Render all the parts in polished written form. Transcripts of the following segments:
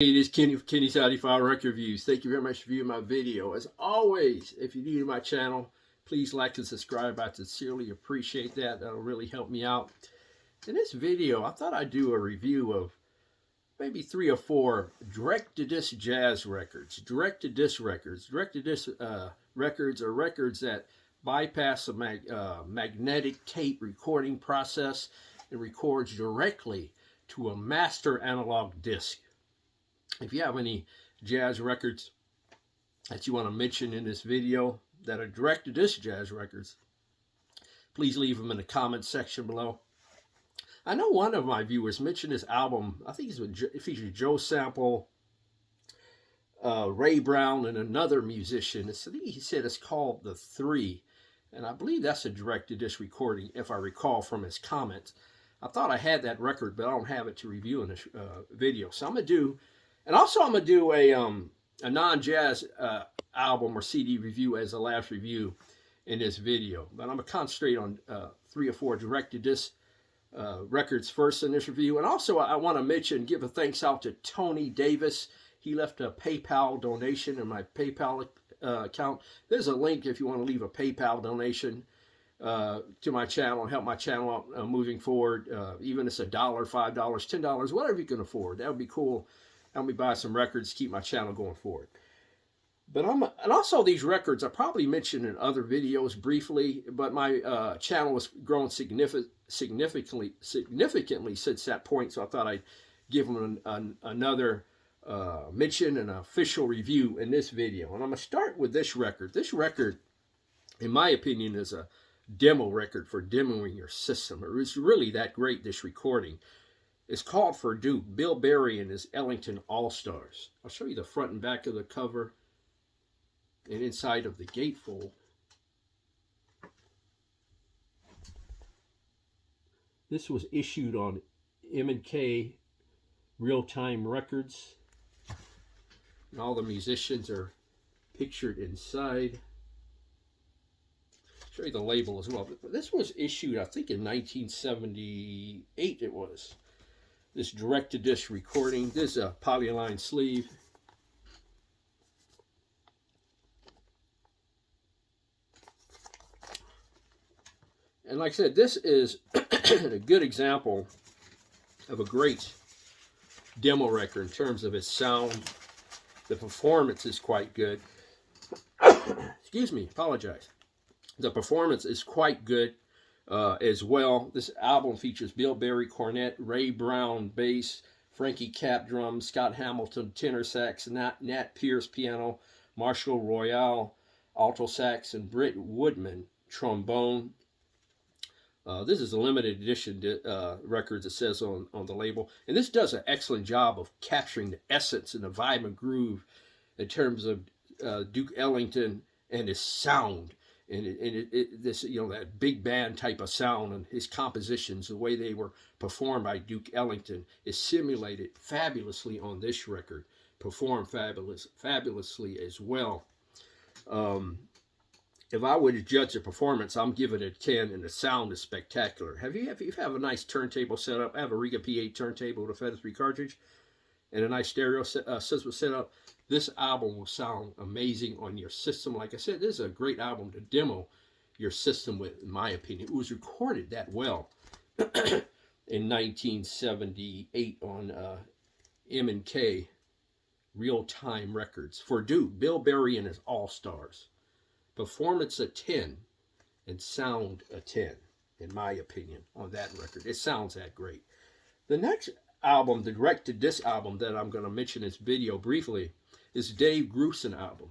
Hey, this is Kenny's Audiophile Record Reviews. Thank you very much for viewing my video. As always, if you're new to my channel, please like and subscribe. I sincerely appreciate that. That'll really help me out. In this video, I thought I'd do a review of maybe 3 or 4 direct-to-disc jazz records. Direct-to-disc records. Direct-to-disc records are records that bypass a magnetic tape recording process and records directly to a master analog disc. If you have any jazz records that you want to mention in this video that are direct-to-disc jazz records, please leave them in the comment section below. I know one of my viewers mentioned this album. I think it features Joe Sample, Ray Brown, and another musician. I think he said it's called The Three, and I believe that's a direct-to-disc recording, if I recall from his comments. I thought I had that record, but I don't have it to review in this video. So I'm going to do... And also I'm going to do a non-jazz album or CD review as a last review in this video. But I'm going to concentrate on 3 or 4 direct-to-disc records first in this review. And also I want to give a thanks out to Tony Davis. He left a PayPal donation in my PayPal account. There's a link if you want to leave a PayPal donation to my channel and help my channel out moving forward. Even if it's $1, $5, $10, whatever you can afford. That would be cool. Help me buy some records, keep my channel going forward. But and also these records I probably mentioned in other videos briefly, but my channel has grown significantly since that point, so I thought I'd give them another mention and official review in this video. And I'm going to start with this record. This record, in my opinion, is a demo record for demoing your system. It's really that great, this recording. It's called For Duke, Bill Berry and his Ellington All-Stars. I'll show you the front and back of the cover and inside of the gatefold. This was issued on M&K Real-Time Records. And all the musicians are pictured inside. I'll show you the label as well. But this was issued, I think, in 1978 it was. This direct-to-disc recording. This is a polyline sleeve. And like I said, this is a good example of a great demo record in terms of its sound. The performance is quite good. Excuse me, apologize. The performance is quite good. As well. This album features Bill Berry cornet, Ray Brown bass, Frankie Cap drums, Scott Hamilton tenor sax, Nat Pierce piano, Marshall Royale alto sax, and Britt Woodman trombone. This is a limited edition records, it says on the label. And this does an excellent job of capturing the essence and the vibe and groove in terms of Duke Ellington and his sound. And this, you know, that big band type of sound and his compositions, the way they were performed by Duke Ellington, is simulated fabulously on this record. Performed fabulously as well. If I were to judge the performance, I'm giving it a 10, and the sound is spectacular. If you have a nice turntable setup, I have a Rega P8 turntable with a Apheta 3 cartridge and a nice stereo system setup. This album will sound amazing on your system. Like I said, this is a great album to demo your system with, in my opinion. It was recorded that well in 1978 on M&K Real-Time Records. For Duke, Bill Berry and his All-Stars. Performance a 10 and sound a 10, in my opinion, on that record. It sounds that great. The next album, the direct-to-disc album that I'm going to mention in this video briefly, is Dave Grusin album.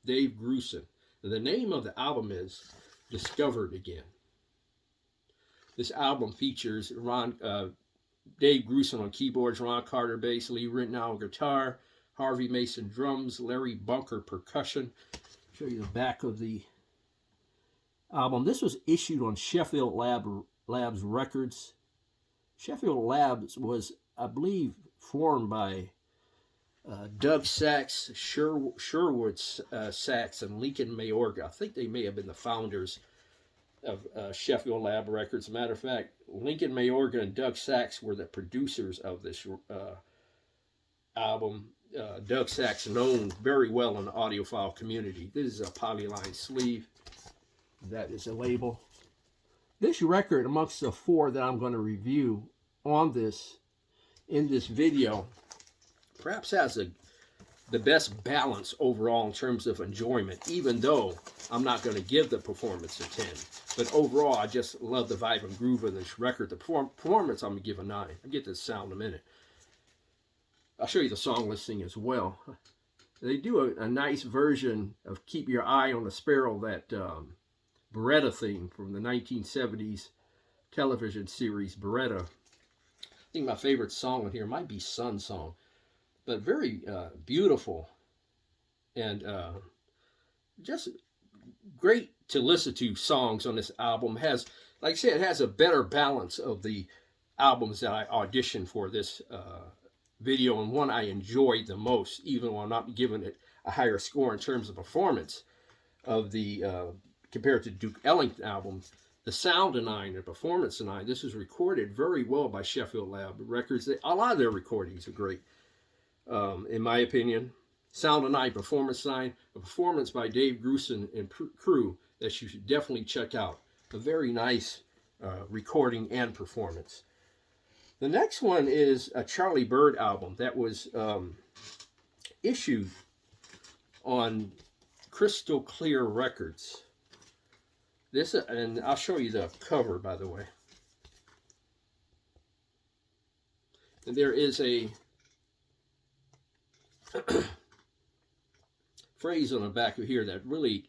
Dave Grusin. The name of the album is Discovered Again. This album features Dave Grusin on keyboards, Ron Carter bass, Lee Ritenour guitar, Harvey Mason drums, Larry Bunker percussion. Show you the back of the album. This was issued on Sheffield Labs Records. Sheffield Labs was, I believe, formed by Doug Sax, Sherwood Sax, and Lincoln Mayorga. I think they may have been the founders of Sheffield Lab Records. As a matter of fact, Lincoln Mayorga and Doug Sax were the producers of this album. Doug Sax, known very well in the audiophile community. This is a polyline sleeve. That is a label. This record, amongst the 4 that I'm going to review on this, in this video, perhaps has the best balance overall in terms of enjoyment, even though I'm not going to give the performance a 10. But overall, I just love the vibe and groove of this record. The performance, I'm going to give a 9. I'll get to the sound in a minute. I'll show you the song listing as well. They do a nice version of Keep Your Eye on the Sparrow, that Beretta theme from the 1970s television series Beretta. I think my favorite song in here might be Sun Song, but very beautiful and just great to listen to songs on this album. Has, like I said, it has a better balance of the albums that I auditioned for this video, and one I enjoyed the most, even while not giving it a higher score in terms of performance of the compared to Duke Ellington album. The sound a 9, the performance a 9. This was recorded very well by Sheffield Lab Records. A lot of their recordings are great, in my opinion. Sound a 9, performance 9. A performance by Dave Grusin and crew that you should definitely check out. A very nice recording and performance. The next one is a Charlie Byrd album that was issued on Crystal Clear Records. This, and I'll show you the cover, by the way. And there is a phrase on the back of here that really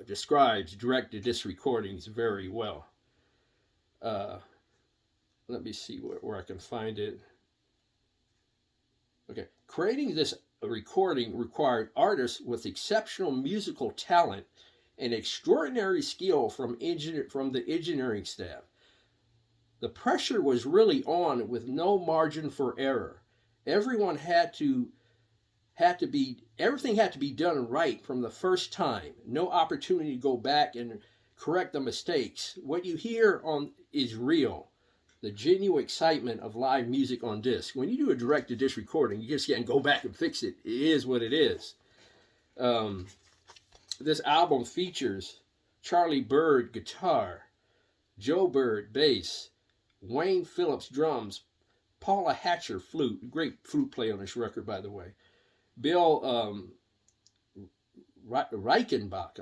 describes direct-to-disc recordings very well. Let me see where I can find it. Okay. Creating this recording required artists with exceptional musical talent and extraordinary skill from the engineering staff. The pressure was really on with no margin for error. Everything had to be done right from the first time. No opportunity to go back and correct the mistakes. What you hear is real. The genuine excitement of live music on disc. When you do a direct-to-disc recording, you just can't go back and fix it. It is what it is. This album features Charlie Byrd guitar, Joe Byrd bass, Wayne Phillips drums, Paula Hatcher flute, great flute play on this record, by the way, Bill Reichenbach,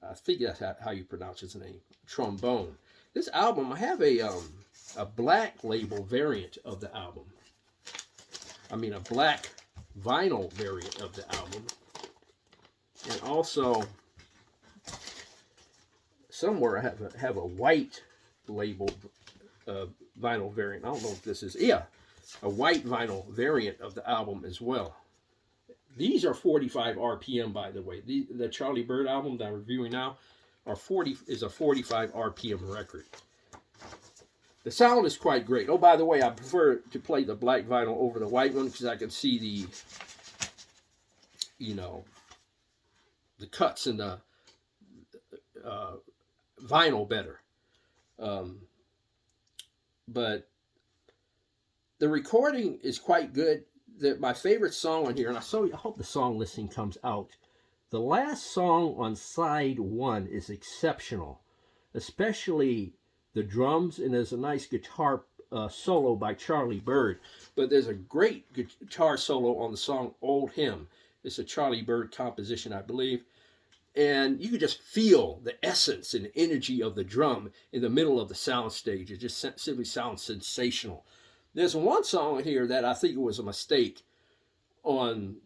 I think that's how you pronounce his name, trombone. This album, I have a black label variant of the album. I mean, a black vinyl variant of the album. And also, somewhere I have a white label vinyl variant. I don't know if this is, yeah, a white vinyl variant of the album as well. These are 45 RPM, by the way. The Charlie Byrd album that I'm reviewing now is a 45 RPM record. The sound is quite great. Oh, by the way, I prefer to play the black vinyl over the white one because I can see the, the cuts in the vinyl better. But the recording is quite good. My favorite song on here, and I hope the song listing comes out. The last song on side 1 is exceptional, especially the drums, and there's a nice guitar solo by Charlie Byrd. But there's a great guitar solo on the song Old Hymn. It's a Charlie Byrd composition, I believe. And you can just feel the essence and energy of the drum in the middle of the sound stage. It just simply sounds sensational. There's one song here that I think it was a mistake on,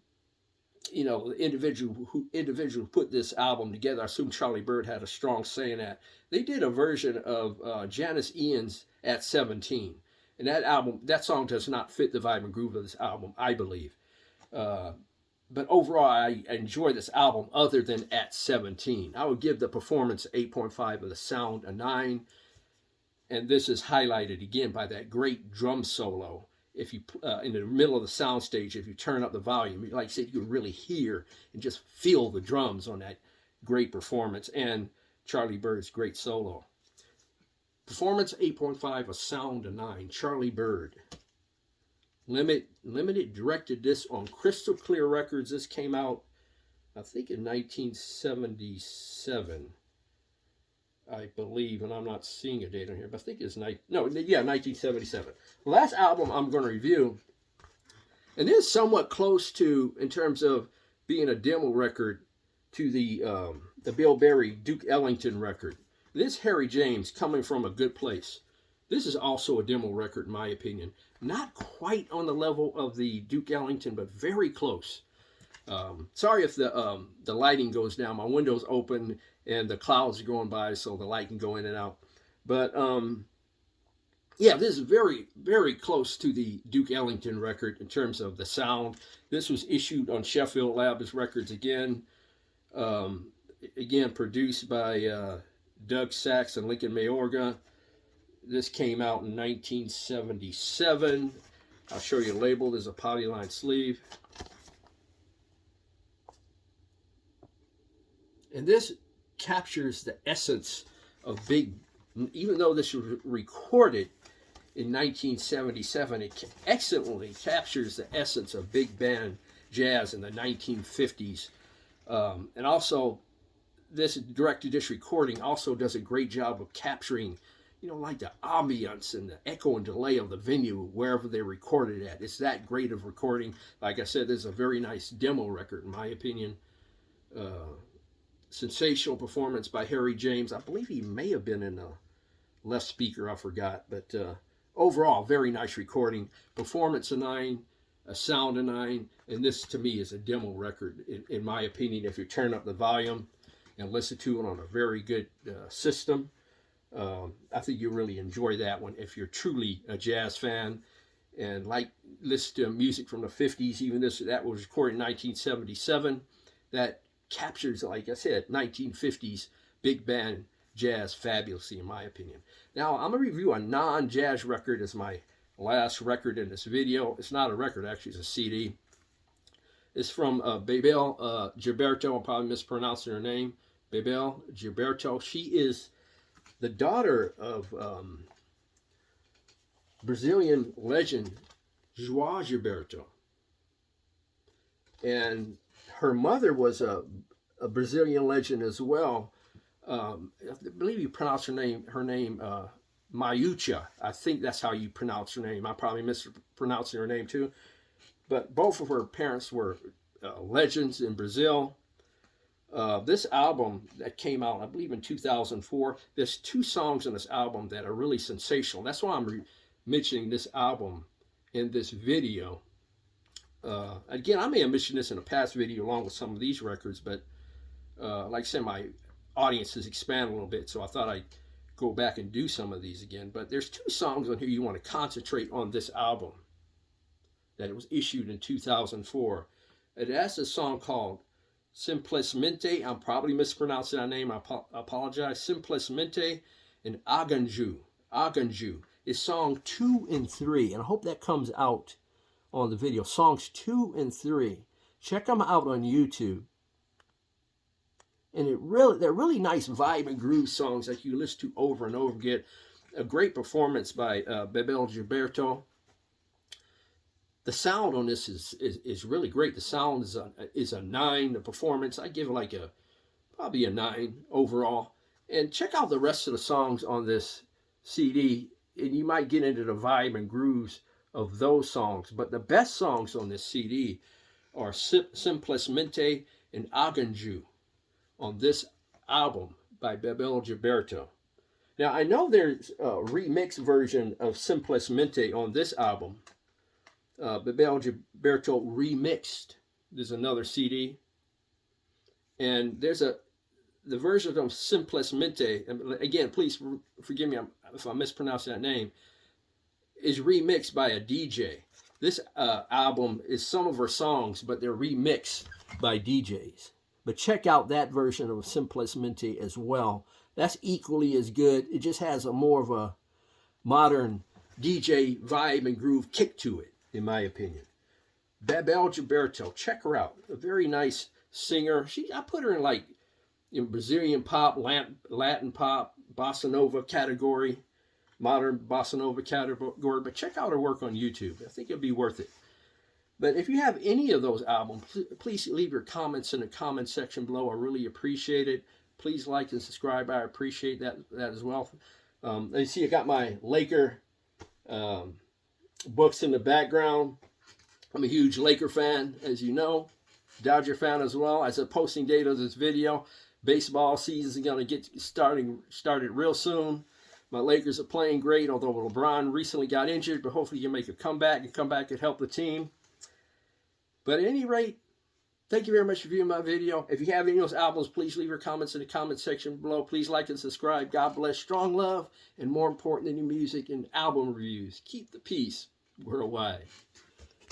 the individual who put this album together. I assume Charlie Byrd had a strong say in that. They did a version of Janis Ian's At 17. And that song does not fit the vibe and groove of this album, I believe. But overall, I enjoy this album other than At 17. I would give the performance 8.5 and the sound a 9. And this is highlighted again by that great drum solo. If you in the middle of the sound stage, if you turn up the volume, like I said, you can really hear and just feel the drums on that great performance and Charlie Byrd's great solo. Performance 8.5, a sound a 9. Charlie Byrd. limited directed disc on Crystal Clear Records. This came out, I think, in 1977, I believe, and I'm not seeing a date on here, but I think it's 1977. The last album I'm going to review, and this is somewhat close to, in terms of being a demo record, to the Bill Berry Duke Ellington record. This Harry James, Coming From a Good Place. This is also a demo record, in my opinion. Not quite on the level of the Duke Ellington, but very close. Sorry if the lighting goes down. My window's open and the clouds are going by, so the light can go in and out. But yeah, this is very, very close to the Duke Ellington record in terms of the sound. This was issued on Sheffield Labs Records again. Again, produced by Doug Sachs and Lincoln Mayorga. This came out in 1977. I'll show you the label. There's a polyline sleeve. And this captures the essence of even though this was recorded in 1977, it excellently captures the essence of big band jazz in the 1950s. And also, this direct-to-disc recording also does a great job of capturing, you know, like the ambience and the echo and delay of the venue wherever they recorded at. It's that great of recording. Like I said, this is a very nice demo record, in my opinion. Sensational performance by Harry James. I believe he may have been in a left speaker, I forgot. But overall, very nice recording. Performance a 9, a sound a 9, and this to me is a demo record, in my opinion. If you turn up the volume and listen to it on a very good system, I think you really enjoy that one if you're truly a jazz fan and like listen to music from the 50s. Even that was recorded in 1977. That captures, like I said, 1950s big band jazz fabulously, in my opinion. Now, I'm going to review a non-jazz record as my last record in this video. It's not a record, actually, it's a CD. It's from Bebel Gilberto. I'm probably mispronouncing her name. Bebel Gilberto. She is the daughter of Brazilian legend João Gilberto. And her mother was a Brazilian legend as well. I believe you pronounce her name Mayucha. I think that's how you pronounce her name. I'm probably mispronouncing her name too. But both of her parents were legends in Brazil. This album that came out, I believe in 2004, there's 2 songs on this album that are really sensational. That's why I'm mentioning this album in this video. Again, I may have mentioned this in a past video along with some of these records, but like I said, my audience has expanded a little bit, so I thought I'd go back and do some of these again. But there's 2 songs on here you want to concentrate on this album that it was issued in 2004. And that's a song called Simplesmente. I'm probably mispronouncing that name. I apologize. Simplesmente and Aganju. Aganju is song 2 and 3, and I hope that comes out on the video. Songs 2 and 3. Check them out on YouTube. And they're really nice vibe and groove songs that you listen to over and over again. A great performance by Bebel Gilberto. The sound on this is really great. The sound is a 9. The performance, I give it like probably a 9 overall. And check out the rest of the songs on this CD, and you might get into the vibe and grooves of those songs. But the best songs on this CD are Simplesmente and Aganju on this album by Bebel Gilberto. Now, I know there's a remix version of Simplesmente on this album. Bebel Gilberto remixed. There's another CD. And there's the version of Simplesmente, again, please forgive me if I'm mispronouncing that name, is remixed by a DJ. This album is some of her songs, but they're remixed by DJs. But check out that version of Simplesmente as well. That's equally as good. It just has a more of a modern DJ vibe and groove kick to it, in my opinion. Bebel Gilberto, check her out. A very nice singer. I put her in like Brazilian pop, Latin pop, bossa nova category. modern bossa nova category, but check out her work on YouTube. I think it'll be worth it. But if you have any of those albums, please leave your comments in the comment section below. I really appreciate it. Please like and subscribe. I appreciate that as well. You see I got my Laker books in the background. I'm a huge Laker fan, as you know. Dodger fan as well. As a posting date of this video, baseball season is going to get started real soon. My Lakers are playing great, although LeBron recently got injured, but hopefully he can make a comeback and help the team. But at any rate, thank you very much for viewing my video. If you have any of those albums, please leave your comments in the comment section below. Please like and subscribe. God bless, strong love, and more important than your music and album reviews, keep the peace worldwide.